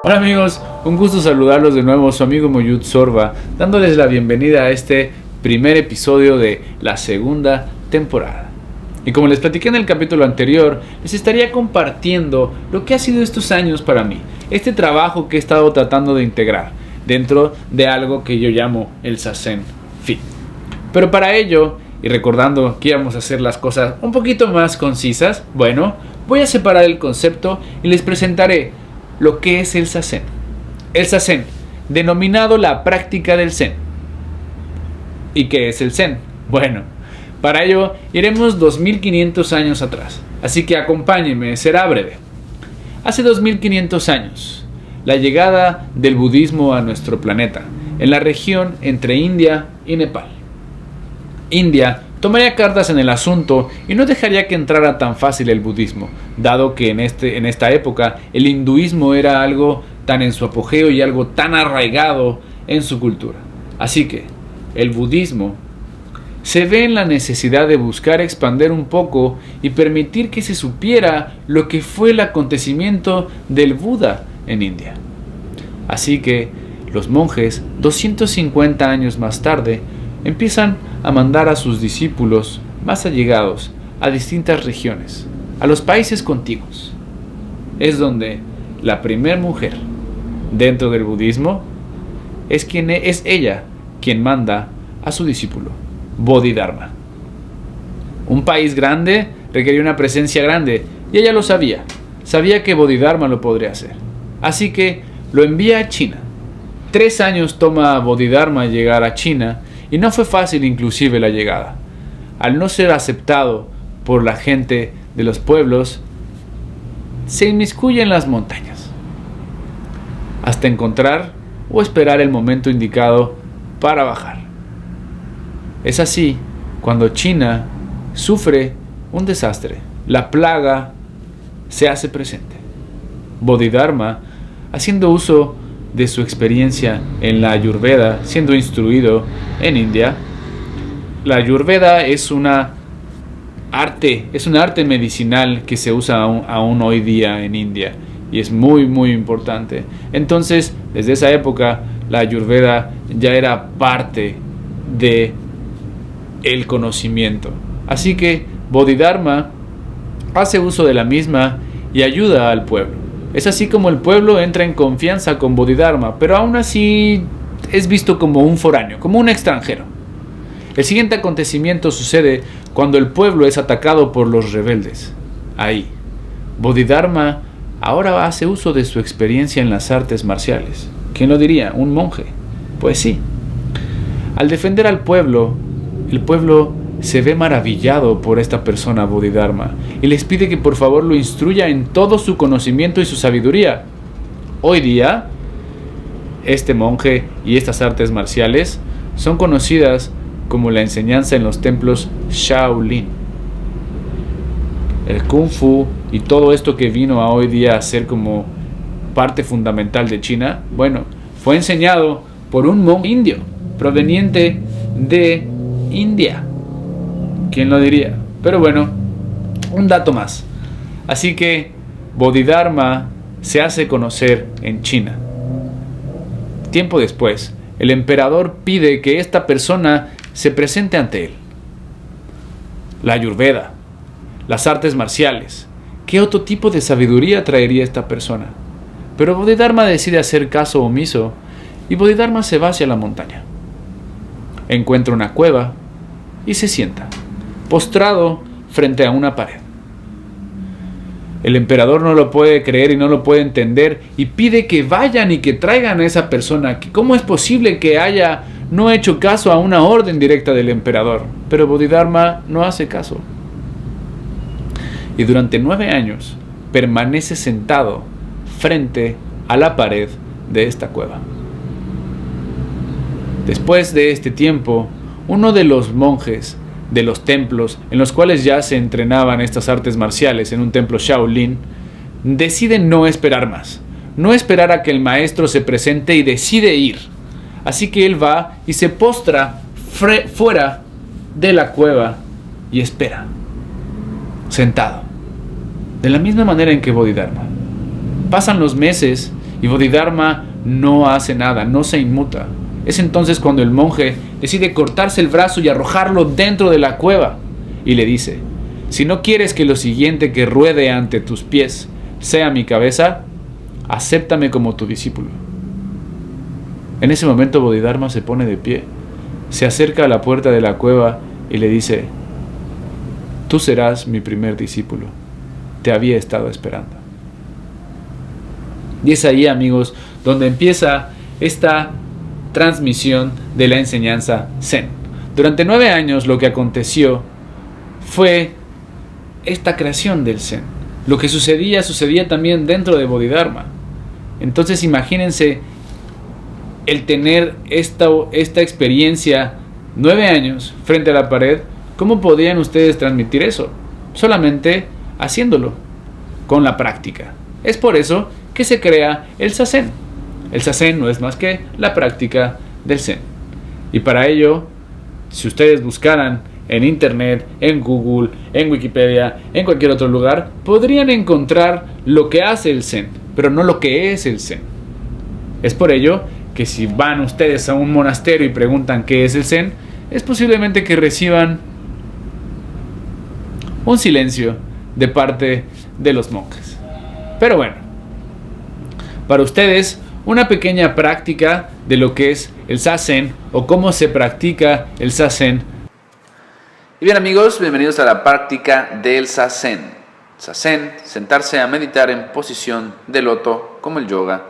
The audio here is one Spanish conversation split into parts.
Hola amigos, un gusto saludarlos de nuevo, su amigo Moyut Sorba, dándoles la bienvenida a este primer episodio de la segunda temporada. Y como les platiqué en el capítulo anterior, les estaría compartiendo lo que ha sido estos años para mí, este trabajo que he estado tratando de integrar dentro de algo que yo llamo el Zazen Fit. Pero para ello, y recordando que íbamos a hacer las cosas un poquito más concisas, bueno, voy a separar el concepto y les presentaré lo que es el Zazen. El Zazen, denominado la práctica del Zen. ¿Y qué es el Zen? Bueno, para ello iremos 2500 años atrás, así que acompáñenme, será breve. Hace 2500 años, la llegada del budismo a nuestro planeta, en la región entre India y Nepal. India tomaría cartas en el asunto y no dejaría que entrara tan fácil el budismo, dado que en esta época el hinduismo era algo tan en su apogeo y algo tan arraigado en su cultura. Así que el budismo se ve en la necesidad de buscar expandir un poco y permitir que se supiera lo que fue el acontecimiento del Buda en India. Así que los monjes, 250 años más tarde, empiezan a mandar a sus discípulos más allegados a distintas regiones, a los países contiguos. Es donde la primer mujer dentro del budismo es ella quien manda a su discípulo, Bodhidharma. Un país grande requería una presencia grande y ella lo sabía. Sabía que Bodhidharma lo podría hacer. Así que lo envía a China. 3 años toma a Bodhidharma llegar a China y no fue fácil inclusive la llegada. Al no ser aceptado por la gente de los pueblos, se inmiscuye en las montañas hasta encontrar o esperar el momento indicado para bajar. Es así cuando China sufre un desastre. La plaga se hace presente. Bodhidharma, haciendo uso de su experiencia en la Ayurveda, siendo instruido en India. La Ayurveda es un arte medicinal que se usa aún hoy día en India y es muy muy importante. Entonces, desde esa época, la Ayurveda ya era parte de el conocimiento. Así que Bodhidharma hace uso de la misma y ayuda al pueblo. Es así como el pueblo entra en confianza con Bodhidharma, pero aún así es visto como un foráneo, como un extranjero. El siguiente acontecimiento sucede cuando el pueblo es atacado por los rebeldes. Ahí, Bodhidharma ahora hace uso de su experiencia en las artes marciales. ¿Quién lo diría? ¿Un monje? Pues sí. Al defender al pueblo, el pueblo se ve maravillado por esta persona Bodhidharma y les pide que por favor lo instruya en todo su conocimiento y su sabiduría. Hoy día, este monje y estas artes marciales son conocidas como la enseñanza en los templos Shaolin. El Kung Fu y todo esto que vino a hoy día a ser como parte fundamental de China, bueno, fue enseñado por un monje indio proveniente de India. ¿Quién lo diría? Pero bueno, un dato más. Así que Bodhidharma se hace conocer en China. Tiempo después, el emperador pide que esta persona se presente ante él. La Ayurveda, las artes marciales. ¿Qué otro tipo de sabiduría traería esta persona? Pero Bodhidharma decide hacer caso omiso y Bodhidharma se va hacia la montaña. Encuentra una cueva y se sienta, postrado frente a una pared. El emperador no lo puede creer y no lo puede entender y pide que vayan y que traigan a esa persona. ¿Cómo es posible que haya no hecho caso a una orden directa del emperador? Pero Bodhidharma no hace caso. Y durante 9 años permanece sentado frente a la pared de esta cueva. Después de este tiempo, uno de los monjes de los templos en los cuales ya se entrenaban estas artes marciales en un templo Shaolin, decide no esperar más, no esperar a que el maestro se presente y decide ir. Así que él va y se postra fuera de la cueva y espera, sentado, de la misma manera en que Bodhidharma. Pasan los meses y Bodhidharma no hace nada, no se inmuta. Es entonces cuando el monje decide cortarse el brazo y arrojarlo dentro de la cueva y le dice: si no quieres que lo siguiente que ruede ante tus pies sea mi cabeza, acéptame como tu discípulo. En ese momento Bodhidharma se pone de pie, se acerca a la puerta de la cueva y le dice: tú serás mi primer discípulo, te había estado esperando. Y es ahí, amigos, donde empieza esta transmisión de la enseñanza Zen. Durante 9 años lo que aconteció fue esta creación del Zen. Lo que sucedía también dentro de Bodhidharma. Entonces imagínense el tener esta experiencia 9 años frente a la pared. ¿Cómo podían ustedes transmitir eso? Solamente haciéndolo, con la práctica. Es por eso que se crea el Zazen. El Zazen no es más que la práctica del Zen. Y para ello, si ustedes buscaran en internet, en Google, en Wikipedia, en cualquier otro lugar, podrían encontrar lo que hace el Zen, pero no lo que es el Zen. Es por ello que si van ustedes a un monasterio y preguntan qué es el Zen, es posiblemente que reciban un silencio de parte de los monjes. Pero bueno, para ustedes, una pequeña práctica de lo que es el Zazen o cómo se practica el Zazen. Y bien, amigos, bienvenidos a la práctica del Zazen. Zazen, sentarse a meditar en posición de loto, como el yoga,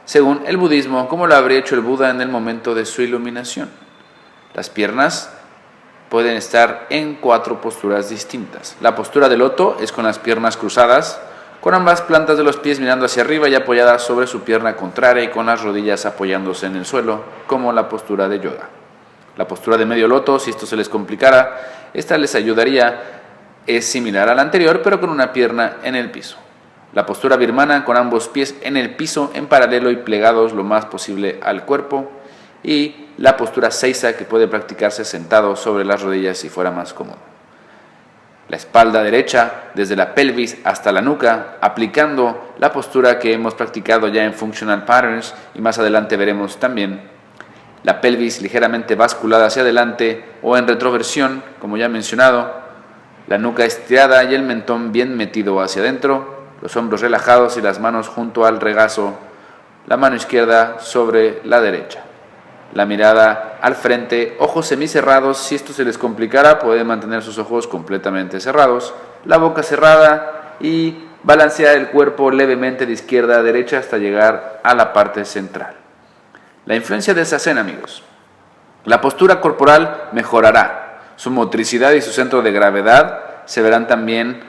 según el budismo, como lo habría hecho el Buda en el momento de su iluminación. Las piernas pueden estar en 4 posturas distintas. La postura de loto es con las piernas cruzadas, con ambas plantas de los pies mirando hacia arriba y apoyadas sobre su pierna contraria y con las rodillas apoyándose en el suelo, como la postura de yoga. La postura de medio loto, si esto se les complicara, esta les ayudaría, es similar a la anterior, pero con una pierna en el piso. La postura birmana, con ambos pies en el piso, en paralelo y plegados lo más posible al cuerpo. Y la postura Seiza, que puede practicarse sentado sobre las rodillas si fuera más cómodo. La espalda derecha, desde la pelvis hasta la nuca, aplicando la postura que hemos practicado ya en Functional Patterns y más adelante veremos también. La pelvis ligeramente basculada hacia adelante o en retroversión, como ya he mencionado. La nuca estirada y el mentón bien metido hacia adentro. Los hombros relajados y las manos junto al regazo. La mano izquierda sobre la derecha. La mirada al frente, ojos semicerrados. Si esto se les complicara, pueden mantener sus ojos completamente cerrados. La boca cerrada y balancear el cuerpo levemente de izquierda a derecha hasta llegar a la parte central. La influencia del Zazen, amigos. La postura corporal mejorará. Su motricidad y su centro de gravedad se verán también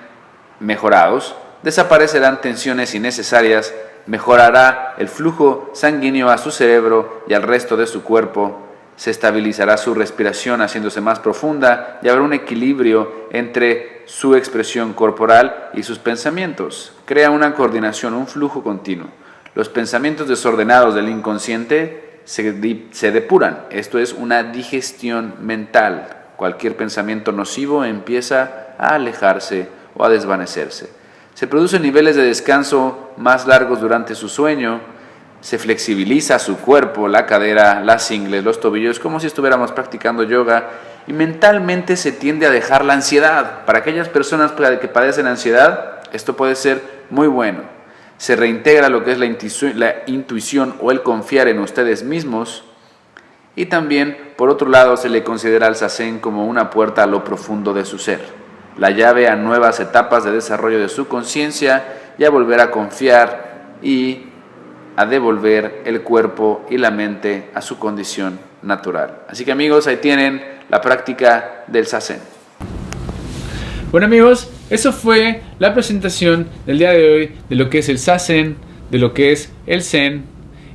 mejorados. Desaparecerán tensiones innecesarias. Mejorará el flujo sanguíneo a su cerebro y al resto de su cuerpo. Se estabilizará su respiración haciéndose más profunda y habrá un equilibrio entre su expresión corporal y sus pensamientos. Crea una coordinación, un flujo continuo. Los pensamientos desordenados del inconsciente se depuran. Esto es una digestión mental. Cualquier pensamiento nocivo empieza a alejarse o a desvanecerse. Se producen niveles de descanso más largos durante su sueño. Se flexibiliza su cuerpo, la cadera, las ingles, los tobillos, como si estuviéramos practicando yoga. Y mentalmente se tiende a dejar la ansiedad. Para aquellas personas que padecen ansiedad, esto puede ser muy bueno. Se reintegra lo que es la intuición o el confiar en ustedes mismos. Y también, por otro lado, se le considera al Zazen como una puerta a lo profundo de su ser. La llave a nuevas etapas de desarrollo de su conciencia y a volver a confiar y a devolver el cuerpo y la mente a su condición natural. Así que, amigos, ahí tienen la práctica del Zazen. Bueno, amigos, eso fue la presentación del día de hoy de lo que es el Zazen, de lo que es el Zen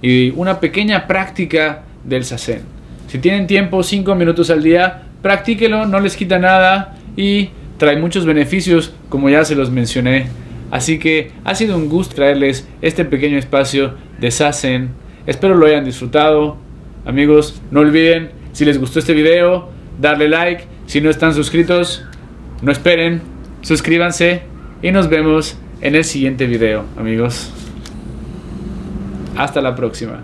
y una pequeña práctica del Zazen. Si tienen tiempo, 5 minutos al día, practíquelo, no les quita nada y trae muchos beneficios, como ya se los mencioné. Así que ha sido un gusto traerles este pequeño espacio de Zazen. Espero lo hayan disfrutado. Amigos, no olviden, si les gustó este video, darle like. Si no están suscritos, no esperen, suscríbanse y nos vemos en el siguiente video, amigos. Hasta la próxima.